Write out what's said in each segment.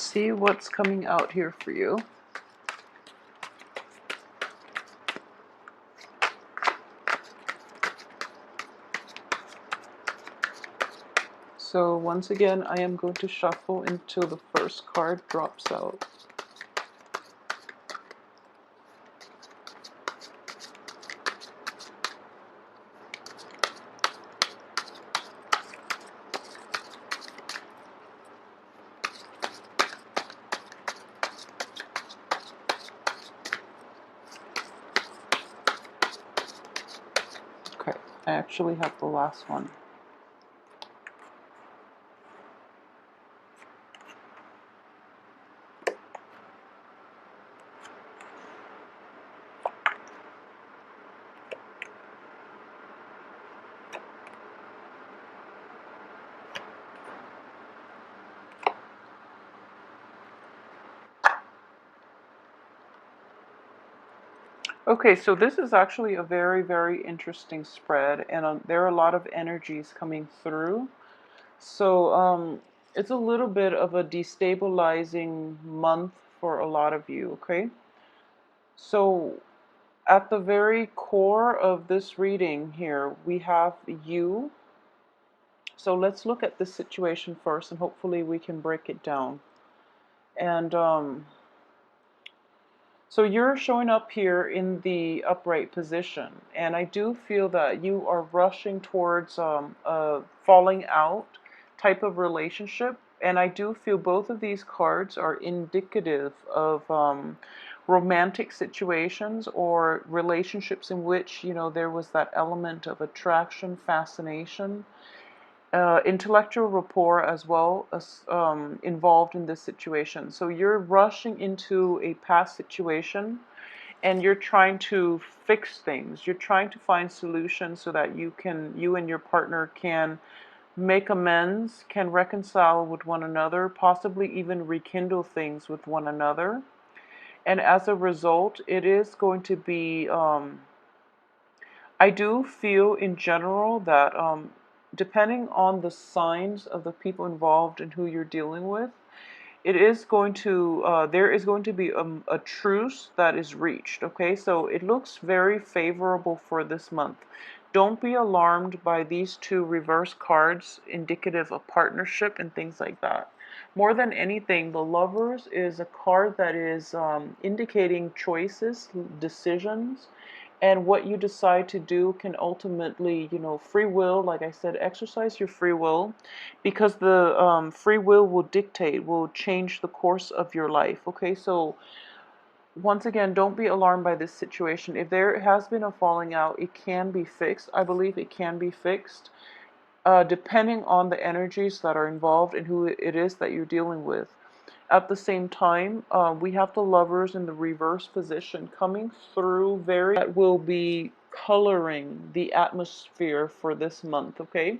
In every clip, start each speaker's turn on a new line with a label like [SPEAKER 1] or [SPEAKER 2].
[SPEAKER 1] let's see what's coming out here for you. So once again, I am going to shuffle until the first card drops out. Okay, I actually have the last one. Okay, so this is actually a very, very interesting spread, and there are a lot of energies coming through. So it's a little bit of a destabilizing month for a lot of you, okay? So at the very core of this reading here, we have you. So let's look at this situation first, and hopefully we can break it down. And so you're showing up here in the upright position, and I do feel that you are rushing towards a falling out type of relationship, and I do feel both of these cards are indicative of romantic situations or relationships in which, you know, there was that element of attraction, fascination, intellectual rapport as well as involved in this situation. So you're rushing into a past situation and you're trying to fix things. You're trying to find solutions so that you and your partner can make amends, can reconcile with one another, possibly even rekindle things with one another. And as a result, it is going to be, I do feel in general that depending on the signs of the people involved and who you're dealing with, it is going to, there is going to be a truce that is reached, okay? So it looks very favorable for this month. Don't be alarmed by these two reverse cards indicative of partnership and things like that. More than anything, the Lovers is a card that is indicating choices, decisions, and what you decide to do can ultimately, you know, free will, like I said, exercise your free will, because the free will dictate, will change the course of your life, okay? So once again, don't be alarmed by this situation. If there has been a falling out, it can be fixed. I believe it can be fixed, depending on the energies that are involved and who it is that you're dealing with. At the same time, we have the Lovers in the reverse position coming through that will be coloring the atmosphere for this month, okay?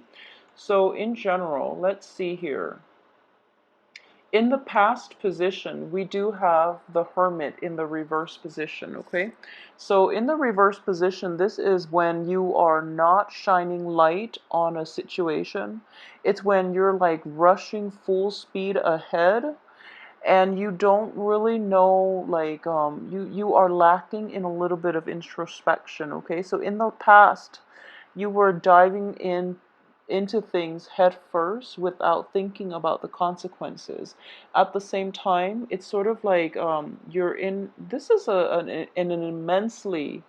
[SPEAKER 1] So in general, let's see here. In the past position, we do have the Hermit in the reverse position, okay? So in the reverse position, this is when you are not shining light on a situation. It's when you're like rushing full speed ahead and you don't really know, like you are lacking in a little bit of introspection, okay? So in the past, you were diving into things head first without thinking about the consequences. At the same time, it's sort of like you're in, this is an immensely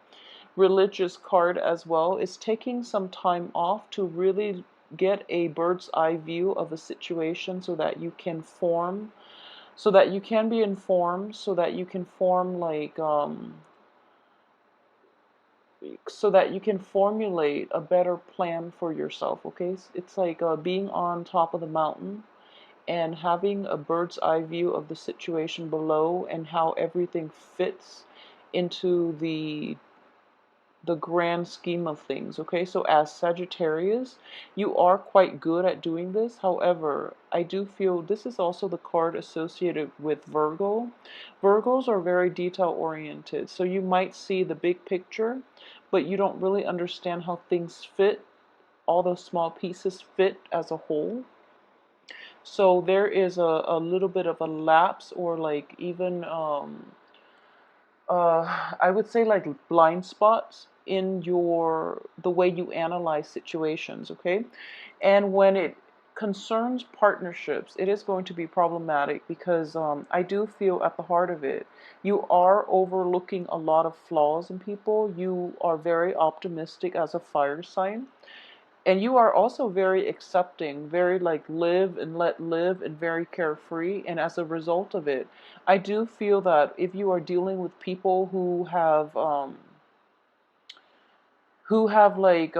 [SPEAKER 1] religious card as well. It's taking some time off to really get a bird's eye view of a situation so that you can form, so that you can be informed, so that you can form like so that you can formulate a better plan for yourself, okay? It's like being on top of the mountain and having a bird's eye view of the situation below and how everything fits into the grand scheme of things, okay? So as Sagittarius, you are quite good at doing this. However, I do feel this is also the card associated with Virgo. Virgos are very detail oriented, so you might see the big picture, but you don't really understand how things fit, all those small pieces fit as a whole. So there is a little bit of a lapse, or like even I would say like blind spots in your the way you analyze situations, okay? And when it concerns partnerships, it is going to be problematic because I do feel at the heart of it, you are overlooking a lot of flaws in people. You are very optimistic as a fire sign. And you are also very accepting, very like live and let live, and very carefree. And as a result of it, I do feel that if you are dealing with people who have like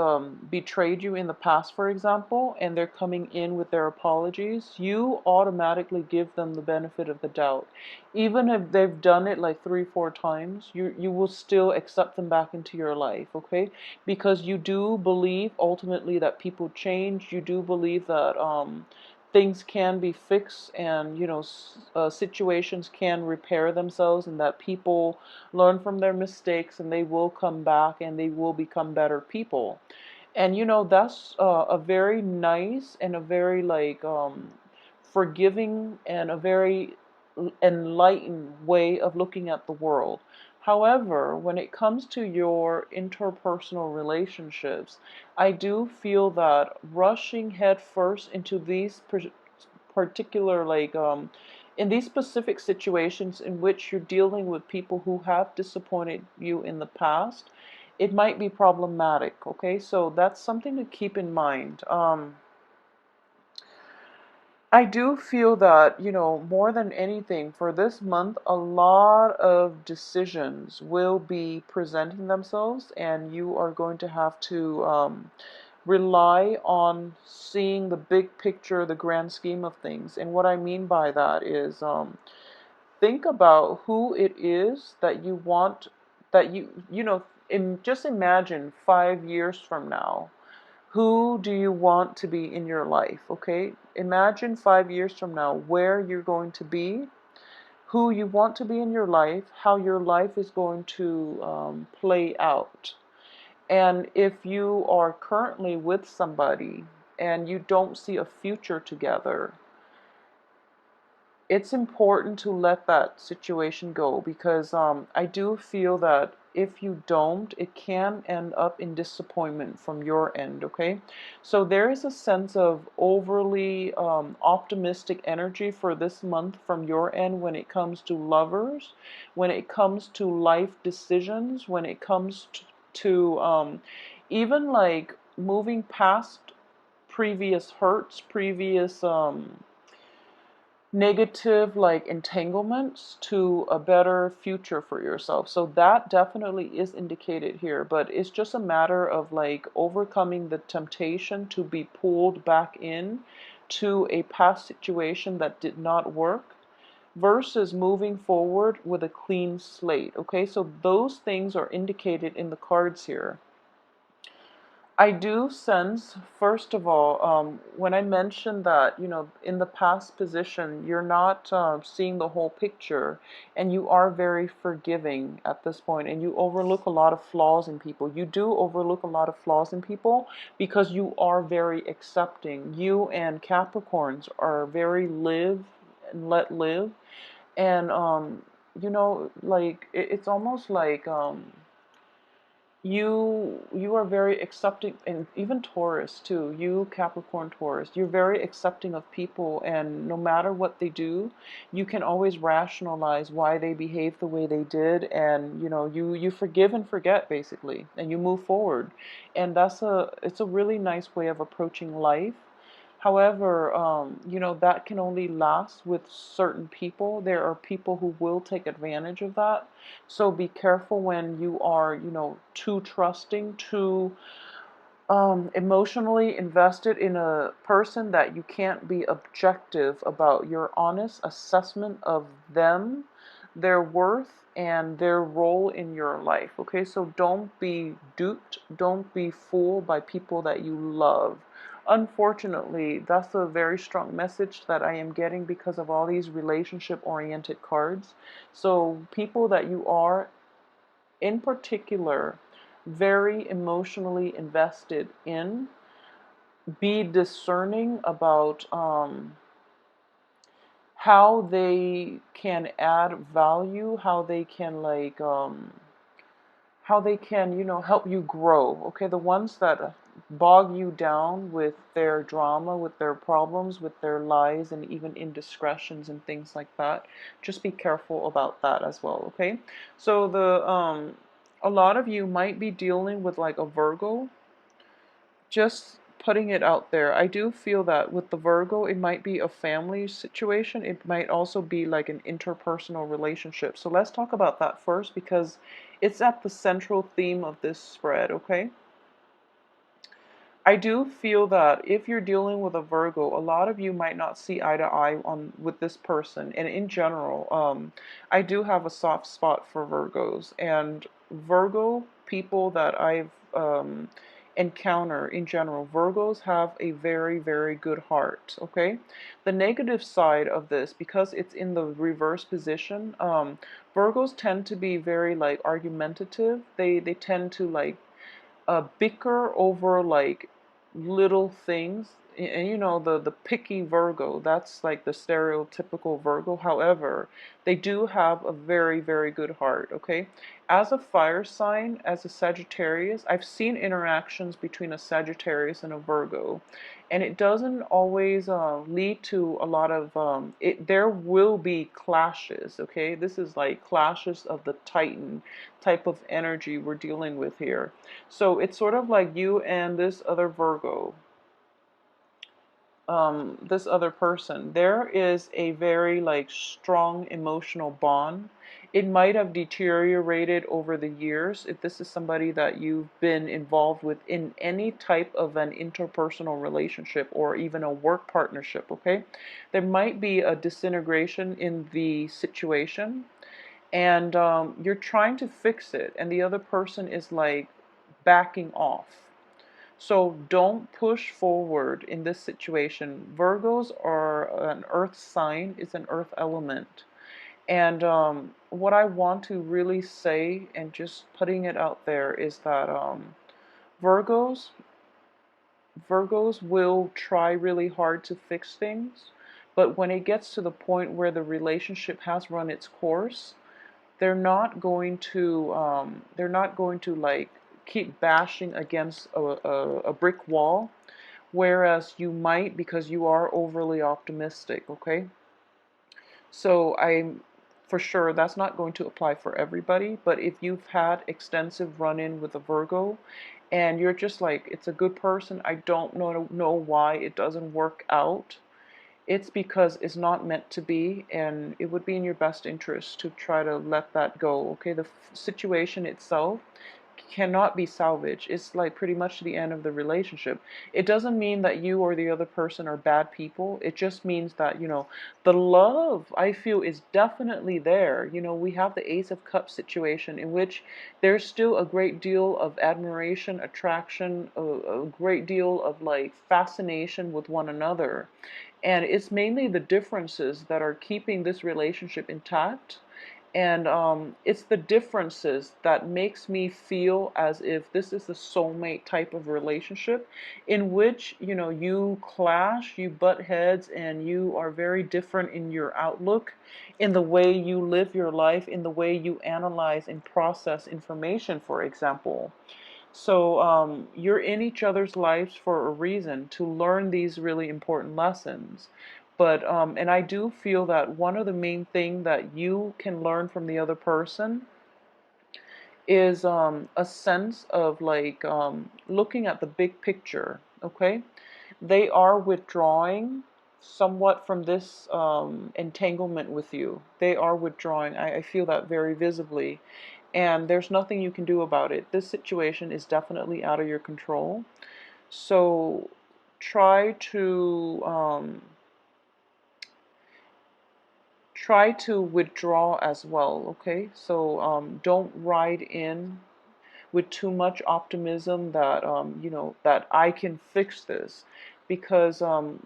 [SPEAKER 1] betrayed you in the past, for example, and they're coming in with their apologies, you automatically give them the benefit of the doubt. Even if they've done it like 3, 4 times, you will still accept them back into your life, okay? Because you do believe ultimately that people change. You do believe that things can be fixed, and situations can repair themselves, and that people learn from their mistakes and they will come back and they will become better people. And that's a very nice and a very like forgiving and a very enlightened way of looking at the world. However, when it comes to your interpersonal relationships, I do feel that rushing headfirst into these particular like in these specific situations in which you're dealing with people who have disappointed you in the past, it might be problematic, okay? So that's something to keep in mind. I do feel that, more than anything, for this month, a lot of decisions will be presenting themselves, and you are going to have to rely on seeing the big picture, the grand scheme of things. And what I mean by that is think about who it is that you want, that just imagine 5 years from now. Who do you want to be in your life? Okay, imagine 5 years from now where you're going to be, who you want to be in your life, how your life is going to play out. And if you are currently with somebody and you don't see a future together, it's important to let that situation go, because I do feel that if you don't, it can end up in disappointment from your end, okay? So there is a sense of overly optimistic energy for this month from your end when it comes to lovers, when it comes to life decisions, when it comes to even like moving past previous hurts, previous negative like entanglements to a better future for yourself. So that definitely is indicated here, but it's just a matter of like overcoming the temptation to be pulled back in to a past situation that did not work versus moving forward with a clean slate. Okay, so those things are indicated in the cards here. I do sense, first of all, when I mentioned that, in the past position, you're not seeing the whole picture, and you are very forgiving at this point, and you overlook a lot of flaws in people. You do overlook a lot of flaws in people because you are very accepting. You and Capricorns are very live and let live, and like it's almost like you are very accepting. And even Taurus too, you Capricorn Taurus, you're very accepting of people, and no matter what they do, you can always rationalize why they behave the way they did, and you forgive and forget basically, and you move forward. And it's a really nice way of approaching life. However, that can only last with certain people. There are people who will take advantage of that. So be careful when you are, too trusting, too emotionally invested in a person, that you can't be objective about your honest assessment of them, their worth, and their role in your life. Okay, so don't be duped, don't be fooled by people that you love. Unfortunately, that's a very strong message that I am getting because of all these relationship oriented cards. So people that you are in particular very emotionally invested in, be discerning about how they can add value, how they can, help you grow. Okay, the ones that bog you down with their drama, with their problems, with their lies, and even indiscretions and things like that. Just be careful about that as well. Okay, so a lot of you might be dealing with like a Virgo. Just putting it out there. I do feel that with the Virgo, it might be a family situation. It might also be like an interpersonal relationship. So let's talk about that first because it's at the central theme of this spread, okay? I do feel that if you're dealing with a Virgo, a lot of you might not see eye to eye on with this person. And in general, I do have a soft spot for Virgos. And Virgo people that I've encounter in general, Virgos have a very, very good heart. Okay, the negative side of this, because it's in the reverse position, Virgos tend to be very like argumentative. They tend to like bicker over like little things. And the picky Virgo, that's like the stereotypical Virgo. However, they do have a very, very good heart. Okay, as a fire sign, as a Sagittarius, I've seen interactions between a Sagittarius and a Virgo, and it doesn't always lead to a lot of it. There will be clashes. Okay, this is like clashes of the Titan type of energy we're dealing with here. So it's sort of like you and this other Virgo, this other person. There is a very like strong emotional bond. It might have deteriorated over the years if this is somebody that you've been involved with in any type of an interpersonal relationship or even a work partnership, okay? There might be a disintegration in the situation, and you're trying to fix it, and the other person is like backing off. So don't push forward in this situation. Virgos are an earth sign, it's an earth element. And what I want to really say, and just putting it out there, is that Virgos, Virgos will try really hard to fix things, but when it gets to the point where the relationship has run its course, they're not going to like keep bashing against a brick wall, whereas you might, because you are overly optimistic. Okay, so I'm for sure that's not going to apply for everybody, but if you've had extensive run-in with a Virgo and you're just like, it's a good person, I don't know why it doesn't work out, it's because it's not meant to be, and it would be in your best interest to try to let that go. Okay, the situation itself cannot be salvaged. It's like pretty much the end of the relationship. It doesn't mean that you or the other person are bad people. It just means that, the love, I feel, is definitely there. We have the Ace of Cups situation in which there's still a great deal of admiration, attraction, a great deal of like fascination with one another. And it's mainly the differences that are keeping this relationship intact. And it's the differences that makes me feel as if this is a soulmate type of relationship in which, you clash, you butt heads, and you are very different in your outlook, in the way you live your life, in the way you analyze and process information, for example. So you're in each other's lives for a reason, to learn these really important lessons. But and I do feel that one of the main thing that you can learn from the other person is a sense of like looking at the big picture. Okay, they are withdrawing somewhat from this entanglement with you. They are withdrawing. I feel that very visibly. And there's nothing you can do about it. This situation is definitely out of your control. So try to withdraw as well. Okay, so don't ride in with too much optimism that that I can fix this, because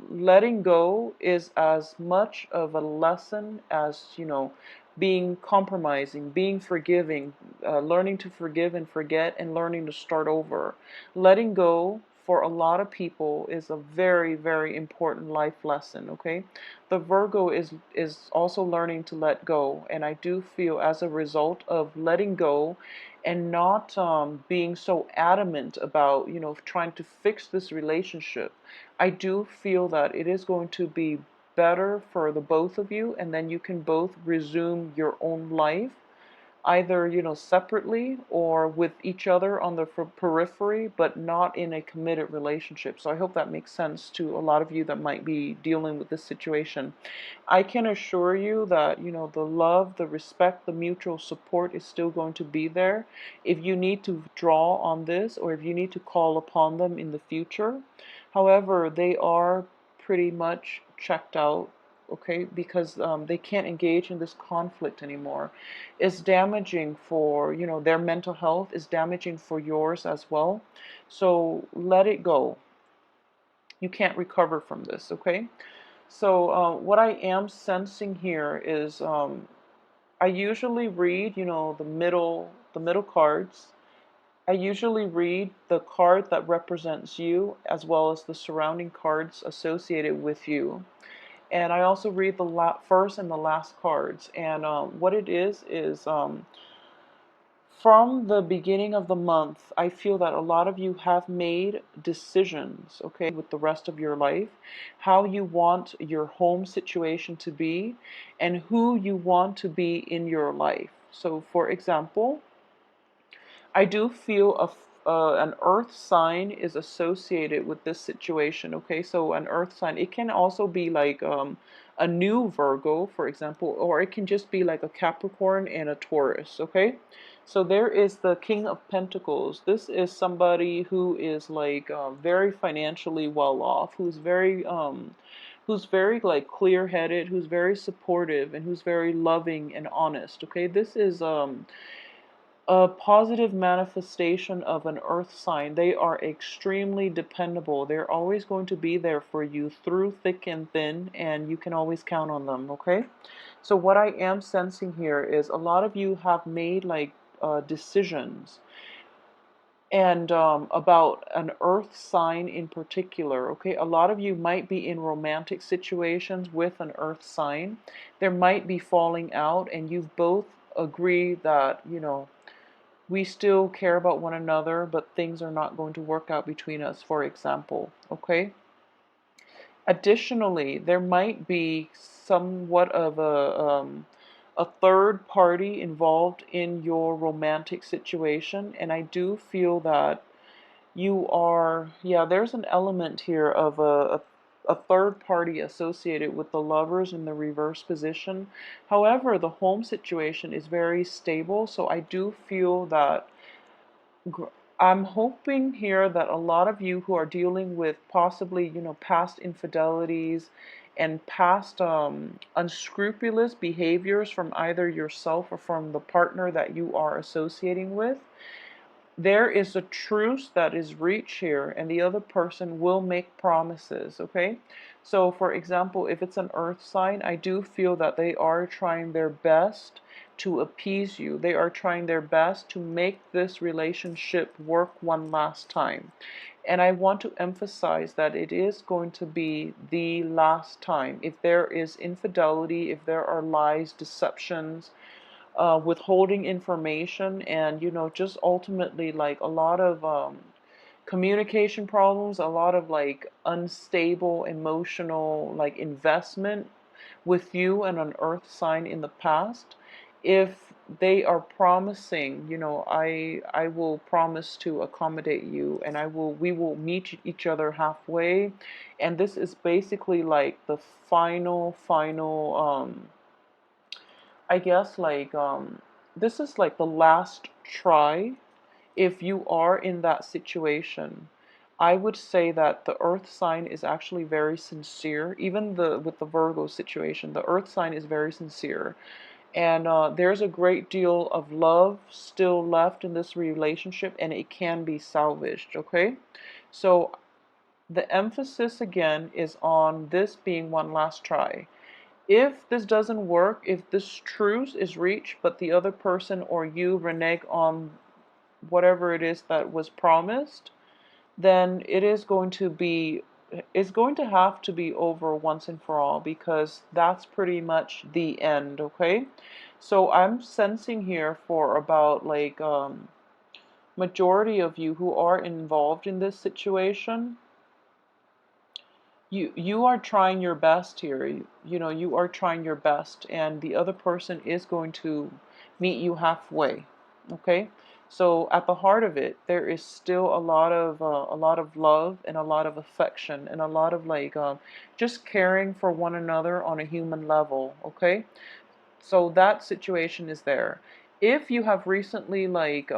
[SPEAKER 1] letting go is as much of a lesson as being compromising, being forgiving, learning to forgive and forget, and learning to start over. Letting go for a lot of people is a very, very important life lesson, okay? The Virgo is also learning to let go, and I do feel as a result of letting go and not being so adamant about, trying to fix this relationship, I do feel that it is going to be better for the both of you, and then you can both resume your own life either separately or with each other on the periphery, but not in a committed relationship. So I hope that makes sense to a lot of you that might be dealing with this situation. I can assure you that the love, the respect, the mutual support is still going to be there. If you need to draw on this, or if you need to call upon them in the future, however, they are pretty much checked out, okay, because they can't engage in this conflict anymore. It's damaging for their mental health, is damaging for yours as well. So let it go. You can't recover from this, okay? So what I am sensing here is I usually read the middle cards. I usually read the card that represents you as well as the surrounding cards associated with you. And I also read the first and the last cards. And what it is from the beginning of the month, I feel that a lot of you have made decisions, okay, with the rest of your life, how you want your home situation to be, and who you want to be in your life. So, for example, I do feel an earth sign is associated with this situation, okay? So an earth sign, it can also be like a new Virgo, for example, or it can just be like a Capricorn and a Taurus, okay? So there is the King of Pentacles. This is somebody who is like very financially well off, who's very like clear-headed, who's very supportive, and who's very loving and honest, okay? This is a positive manifestation of an earth sign. They are extremely dependable. They're always going to be there for you through thick and thin, and you can always count on them, okay? So what I am sensing here is a lot of you have made like decisions and about an earth sign in particular, okay? A lot of you might be in romantic situations with an earth sign. There might be falling out, and you've both agreed that we still care about one another, but things are not going to work out between us, for example, okay? Additionally, there might be somewhat of a third party involved in your romantic situation, and I do feel that there's an element here of a third party associated with the lovers in the reverse position. However, the home situation is very stable, so I do feel that I'm hoping here that a lot of you who are dealing with possibly, past infidelities and past unscrupulous behaviors from either yourself or from the partner that you are associating with, there is a truce that is reached here, and the other person will make promises, okay? So, for example, if it's an earth sign, I do feel that they are trying their best to appease you. They are trying their best to make this relationship work one last time. And I want to emphasize that it is going to be the last time. If there is infidelity, if there are lies, deceptions, withholding information, and just ultimately like a lot of communication problems, a lot of like unstable emotional like investment with you and an earth sign in the past. If they are promising, I will promise to accommodate you, and we will meet each other halfway, and this is basically like the final I guess like this is like the last try. If you are in that situation, I would say that the earth sign is actually very sincere. Even with the Virgo situation, the earth sign is very sincere, and there's a great deal of love still left in this relationship, and it can be salvaged, okay? So the emphasis again is on this being one last try. If this doesn't work, if this truce is reached, but the other person or you renege on whatever it is that was promised, then it's going to have to be over once and for all, because that's pretty much the end, okay? So I'm sensing here for about like majority of you who are involved in this situation, you are trying your best here. You know, you are trying your best, and the other person is going to meet you halfway. Okay, so at the heart of it, there is still a lot of love and a lot of affection and a lot of like just caring for one another on a human level. Okay, so that situation is there. If you have recently like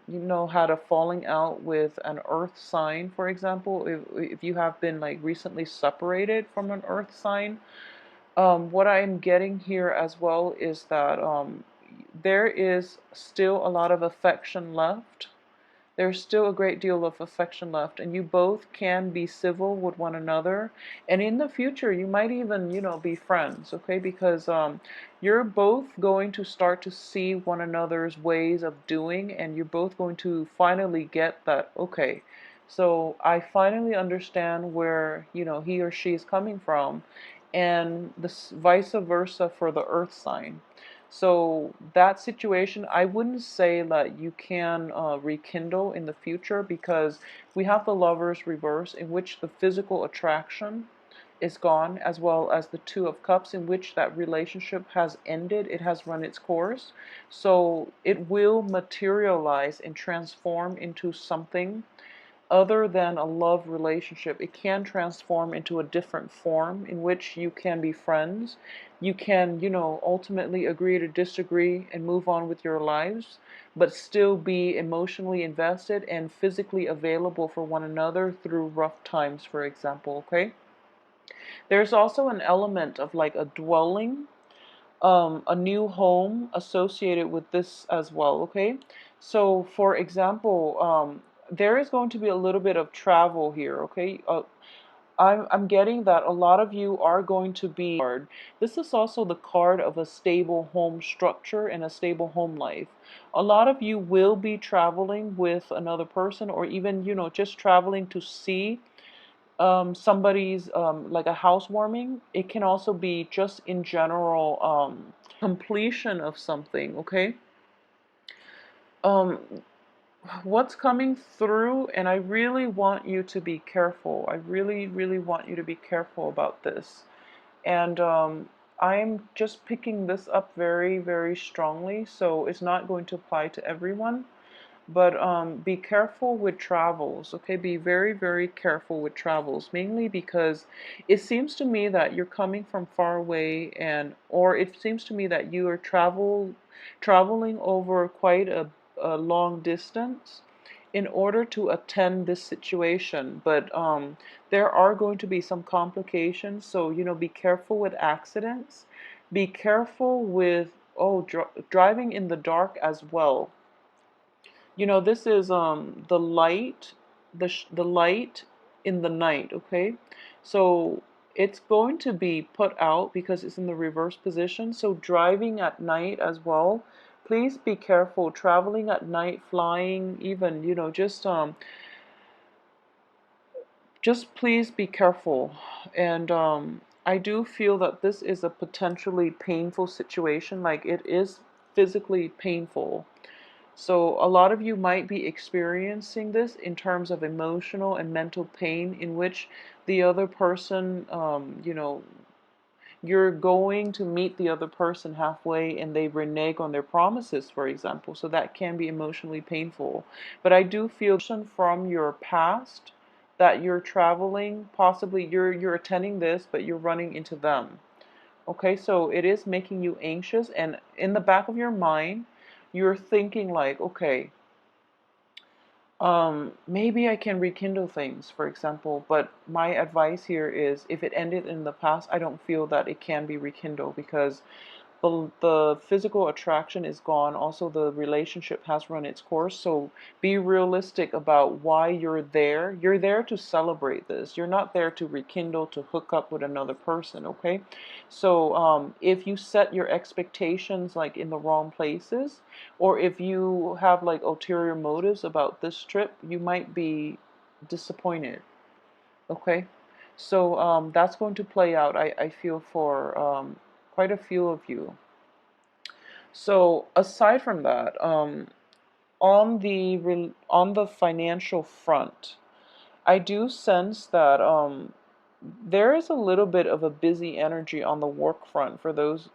[SPEAKER 1] you know, had a falling out with an earth sign, for example, if you have been like recently separated from an earth sign, what I'm getting here as well is that there is still a lot of affection left. There's still a great deal of affection left, and you both can be civil with one another. And in the future, you might even, you know, be friends, okay? Because you're both going to start to see one another's ways of doing, and you're both going to finally get that, okay, so I finally understand where, you know, he or she is coming from, and this vice versa for the earth sign. So that situation, I wouldn't say that you can rekindle in the future, because we have the lovers reverse, in which the physical attraction is gone, as well as the Two of Cups, in which that relationship has ended. It has run its course. So it will materialize and transform into something other than a love relationship. It can transform into a different form in which you can be friends. You can, you know, ultimately agree to disagree and move on with your lives, but still be emotionally invested and physically available for one another through rough times, for example, okay? There's also an element of like a dwelling, a new home associated with this as well, okay? So, for example, there is going to be a little bit of travel here, okay? I'm getting that a lot of you are going to be. This is also the card of a stable home structure and a stable home life. A lot of you will be traveling with another person, or even, you know, just traveling to see somebody's like a housewarming. It can also be just in general completion of something, okay? Um, what's coming through, and I really want you to be careful. I really, really want you to be careful about this. And I'm just picking this up very, very strongly, so it's not going to apply to everyone. But be careful with travels, okay? Be very, very careful with travels, mainly because it seems to me that you're coming from far away, and or it seems to me that you are traveling over quite a long distance in order to attend this situation. But there are going to be some complications, so you know, be careful with accidents. Be careful with driving in the dark as well. You know, this is the light, the light in the night, okay? So it's going to be put out because it's in the reverse position. So driving at night as well, please be careful. Traveling at night, flying, even, you know, just please be careful. And I do feel that this is a potentially painful situation. Like, it is physically painful. So a lot of you might be experiencing this in terms of emotional and mental pain, in which the other person, you know, you're going to meet the other person halfway and they renege on their promises, for example. So that can be emotionally painful. But I do feel from your past that you're traveling, possibly you're attending this, but you're running into them. Okay, so it is making you anxious, and in the back of your mind, you're thinking like, okay, maybe I can rekindle things, for example, but my advice here is if it ended in the past, I don't feel that it can be rekindled, because the physical attraction is gone. Also, the relationship has run its course. So be realistic about why you're there. You're there to celebrate this. You're not there to rekindle, to hook up with another person, okay? So if you set your expectations like in the wrong places, or if you have like ulterior motives about this trip, you might be disappointed. Okay, so that's going to play out, I feel, for quite a few of you. So aside from that, on the financial front, I do sense that there is a little bit of a busy energy on the work front for those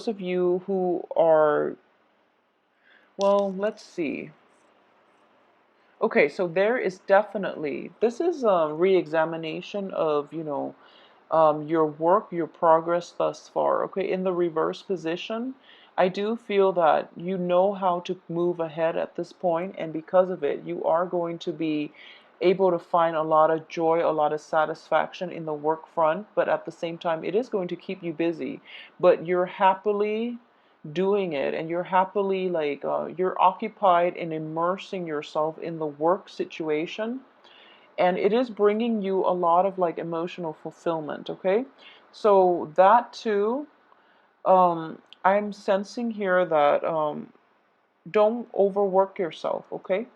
[SPEAKER 1] of you who are, well, let's see. Okay, so there is definitely, this is a re-examination of, your work, your progress thus far. Okay, in the reverse position, I do feel that you know how to move ahead at this point, and because of it, you are going to be able to find a lot of joy, a lot of satisfaction in the work front, but at the same time, it is going to keep you busy. But you're happily doing it, and you're happily, like, you're occupied in immersing yourself in the work situation, and it is bringing you a lot of like emotional fulfillment. Okay, so that too, I'm sensing here that don't overwork yourself. Okay,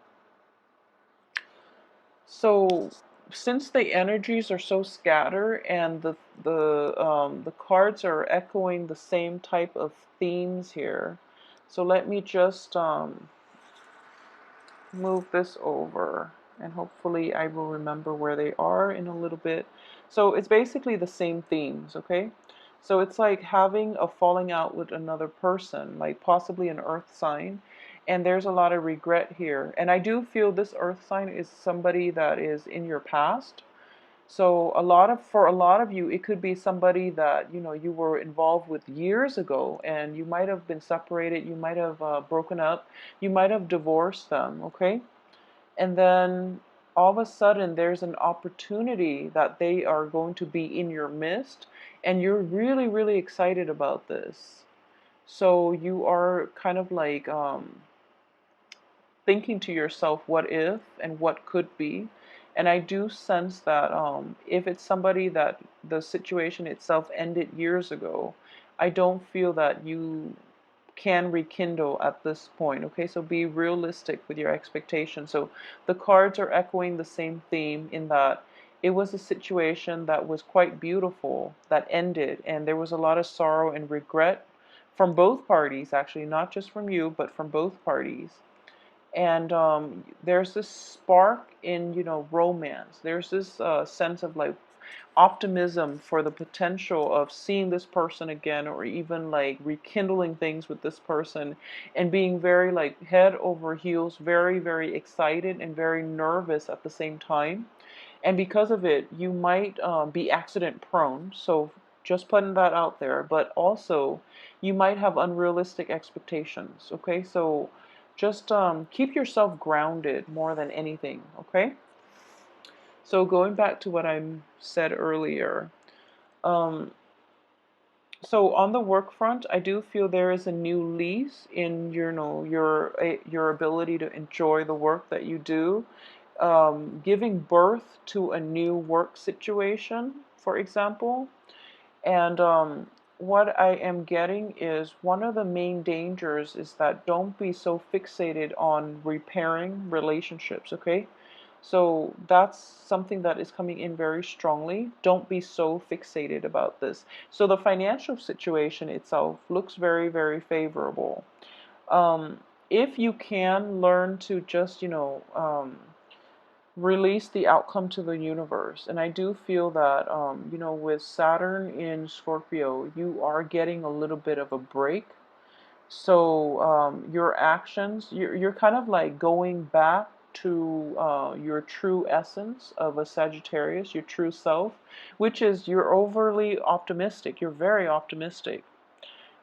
[SPEAKER 1] so since the energies are so scattered, and the cards are echoing the same type of themes here, so let me just move this over, and hopefully I will remember where they are in a little bit. So it's basically the same themes. Okay, so it's like having a falling out with another person, like possibly an earth sign, and there's a lot of regret here, and I do feel this earth sign is somebody that is in your past. So for a lot of you, it could be somebody that you were involved with years ago, and you might have been separated, you might have broken up, you might have divorced them. Okay, and then all of a sudden there's an opportunity that they are going to be in your midst, and you're really, really excited about this. So you are kind of like thinking to yourself, what if and what could be. And I do sense that if it's somebody that the situation itself ended years ago, I don't feel that you can rekindle at this point. Okay, so be realistic with your expectations. So the cards are echoing the same theme, in that it was a situation that was quite beautiful that ended, and there was a lot of sorrow and regret from both parties, actually, not just from you, but from both parties. And there's this spark in romance. There's this sense of like optimism for the potential of seeing this person again, or even like rekindling things with this person, and being very like head over heels, very, very excited and very nervous at the same time. And because of it, you might be accident prone. So just putting that out there. But also, you might have unrealistic expectations. Okay, so just keep yourself grounded more than anything. Okay, so going back to what I said earlier, um, so on the work front, I do feel there is a new lease in your ability to enjoy the work that you do, giving birth to a new work situation, for example. And what I am getting is, one of the main dangers is that don't be so fixated on repairing relationships. Okay, so that's something that is coming in very strongly. Don't be so fixated about this. So the financial situation itself looks very, very favorable. Um, if you can learn to just, release the outcome to the universe. And I do feel that, with Saturn in Scorpio, you are getting a little bit of a break. So your actions, you're kind of like going back to your true essence of a Sagittarius, your true self, which is you're overly optimistic. You're very optimistic.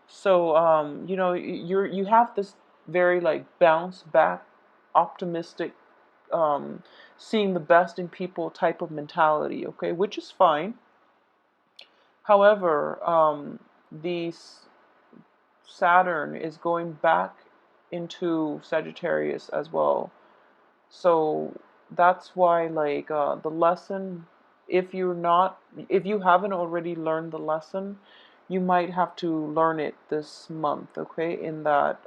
[SPEAKER 1] So you have this very like bounce back, optimistic, um, seeing the best in people type of mentality. Okay, which is fine. However, the Saturn is going back into Sagittarius as well. So that's why, like, the lesson, if you haven't already learned the lesson, you might have to learn it this month. Okay, in that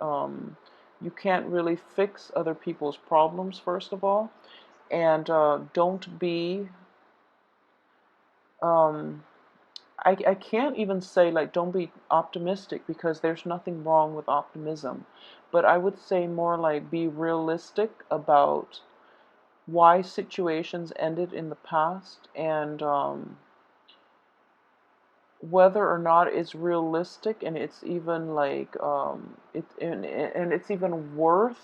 [SPEAKER 1] you can't really fix other people's problems, first of all. and don't be um, I can't even say like don't be optimistic, because there's nothing wrong with optimism, but I would say more like be realistic about why situations ended in the past, and whether or not it's realistic, and it's even like and it's even worth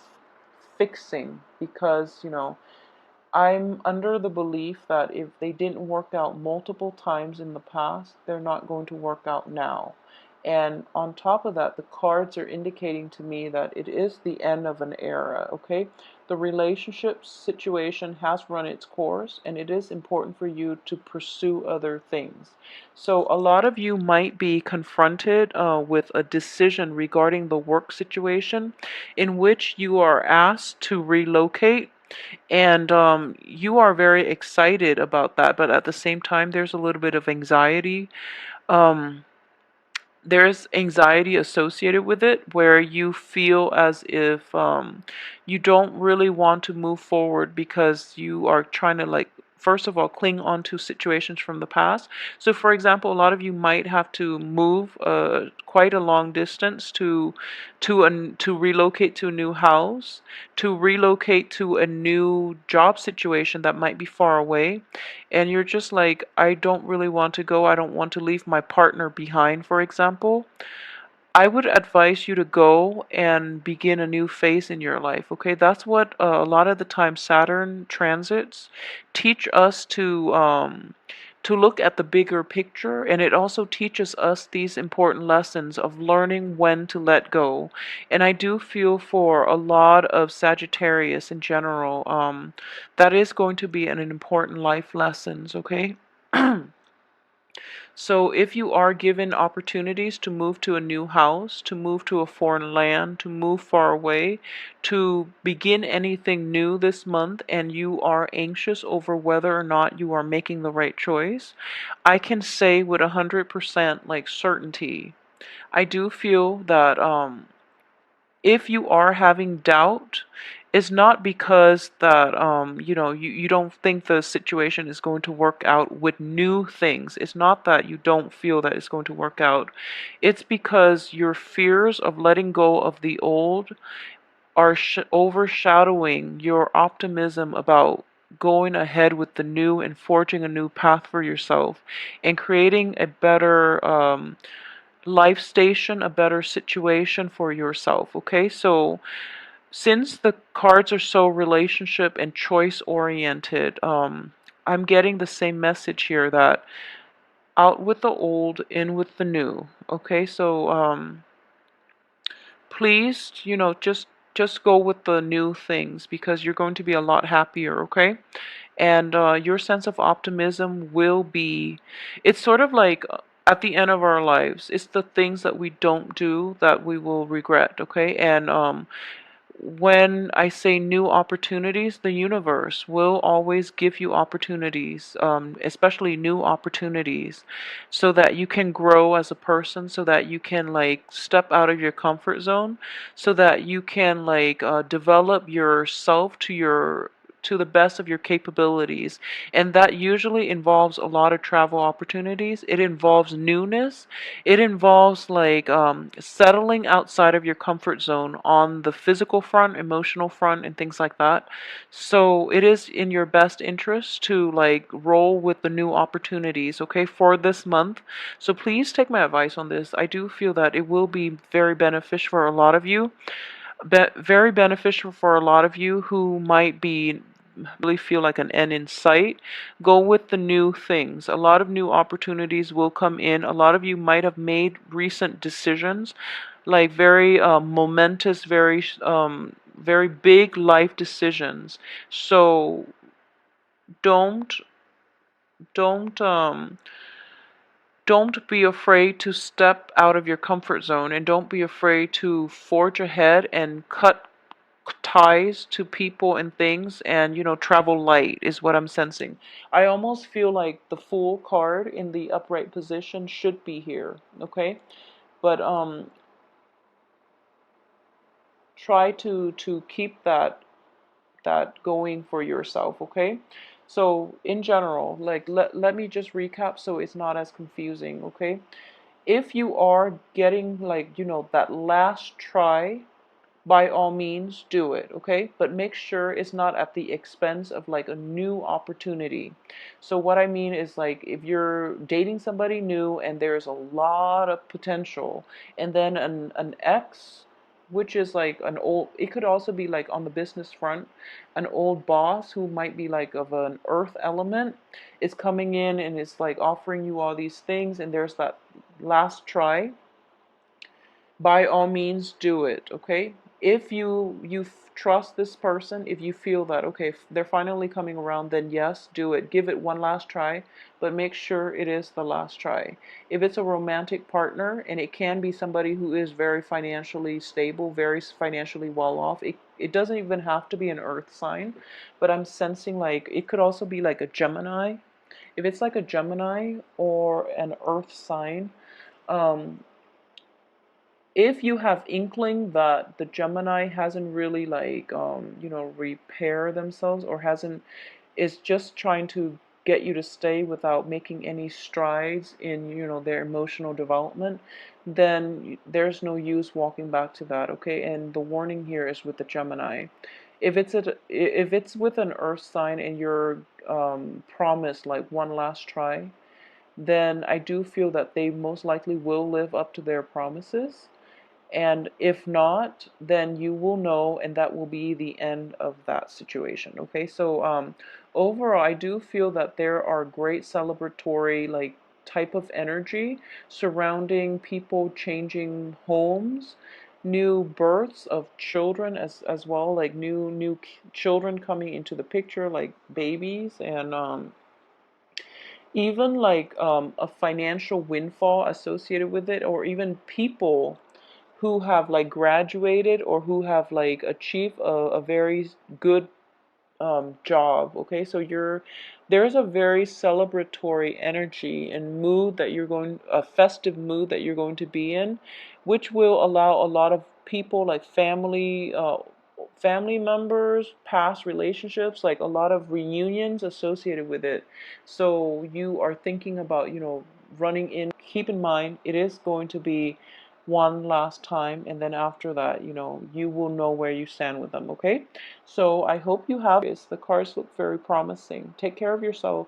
[SPEAKER 1] fixing, because I'm under the belief that if they didn't work out multiple times in the past, they're not going to work out now. And on top of that, the cards are indicating to me that it is the end of an era, okay? The relationship situation has run its course, and it is important for you to pursue other things. So a lot of you might be confronted with a decision regarding the work situation in which you are asked to relocate, and you are very excited about that, but at the same time, there's a little bit of anxiety. Um, there's anxiety associated with it, where you feel as if you don't really want to move forward, because you are trying to, like, first of all, cling on to situations from the past. So for example, a lot of you might have to move quite a long distance to relocate to a new house, to relocate to a new job situation that might be far away, and you're just like, I don't really want to go. I don't want to leave my partner behind, for example. I would advise you to go and begin a new phase in your life, okay? That's what a lot of the time Saturn transits teach us to look at the bigger picture, and it also teaches us these important lessons of learning when to let go. And I do feel for a lot of Sagittarius in general, that is going to be an important life lessons, okay? So if you are given opportunities to move to a new house, to move to a foreign land, to move far away, to begin anything new this month, and you are anxious over whether or not you are making the right choice, I can say with 100% like certainty, I do feel that if you are having doubt, it's not because that you don't think the situation is going to work out with new things. It's not that you don't feel that it's going to work out. It's because your fears of letting go of the old are overshadowing your optimism about going ahead with the new and forging a new path for yourself and creating a better life station, a better situation for yourself. Okay, so since the cards are so relationship and choice oriented, I'm getting the same message here, that out with the old, in with the new. Okay, so please, just go with the new things, because you're going to be a lot happier. Okay, and your sense of optimism will be, it's sort of like at the end of our lives, it's the things that we don't do that we will regret. Okay, and when I say new opportunities, the universe will always give you opportunities, especially new opportunities, so that you can grow as a person, so that you can like step out of your comfort zone, so that you can like develop yourself to the best of your capabilities. And that usually involves a lot of travel opportunities. It involves newness. It involves like settling outside of your comfort zone on the physical front, emotional front, and things like that. So it is in your best interest to like roll with the new opportunities, okay, for this month. So please take my advice on this. I do feel that it will be very beneficial for a lot of you. Very beneficial for a lot of you who might be really feel like an end in sight. Go with the new things. A lot of new opportunities will come in. A lot of you might have made recent decisions, like very momentous, very big life decisions. So don't don't um don't be afraid to step out of your comfort zone, and don't be afraid to forge ahead and cut ties to people and things, and travel light is what I'm sensing. I almost feel like the Fool card in the upright position should be here, okay? But try to keep that that going for yourself, okay? So in general, like let me just recap so it's not as confusing, okay? If you are getting like, that last try, by all means do it, okay? But make sure it's not at the expense of like a new opportunity. So what I mean is, like, if you're dating somebody new and there's a lot of potential, and then an ex, which is like an old, it could also be like on the business front, an old boss who might be like of an earth element, is coming in and is like offering you all these things, and there's that last try. By all means do it, okay? If you trust this person, if you feel that, okay, they're finally coming around, then yes, do it. Give it one last try, but make sure it is the last try. If it's a romantic partner, and it can be somebody who is very financially stable, very financially well off, it doesn't even have to be an earth sign, but I'm sensing like it could also be like a Gemini. If it's like a Gemini or an earth sign, um, if you have inkling that the Gemini hasn't really like repair themselves, or hasn't, is just trying to get you to stay without making any strides in their emotional development, then there's no use walking back to that, okay? And the warning here is with the Gemini. If it's with an earth sign and you're promised like one last try, then I do feel that they most likely will live up to their promises. And if not, then you will know, and that will be the end of that situation. Okay, so overall, I do feel that there are great celebratory like type of energy surrounding people changing homes, new births of children as well, like new children coming into the picture, like babies, and even like a financial windfall associated with it, or even people who have like graduated or who have like achieved a very good job. Okay, so there's a very celebratory energy and mood that you're going, a festive mood that you're going to be in, which will allow a lot of people, like family members, past relationships, like a lot of reunions associated with it. So you are thinking about, running in. Keep in mind, it is going to be one last time, and then after that, you will know where you stand with them, okay? So I hope you have this. The cards look very promising. Take care of yourself.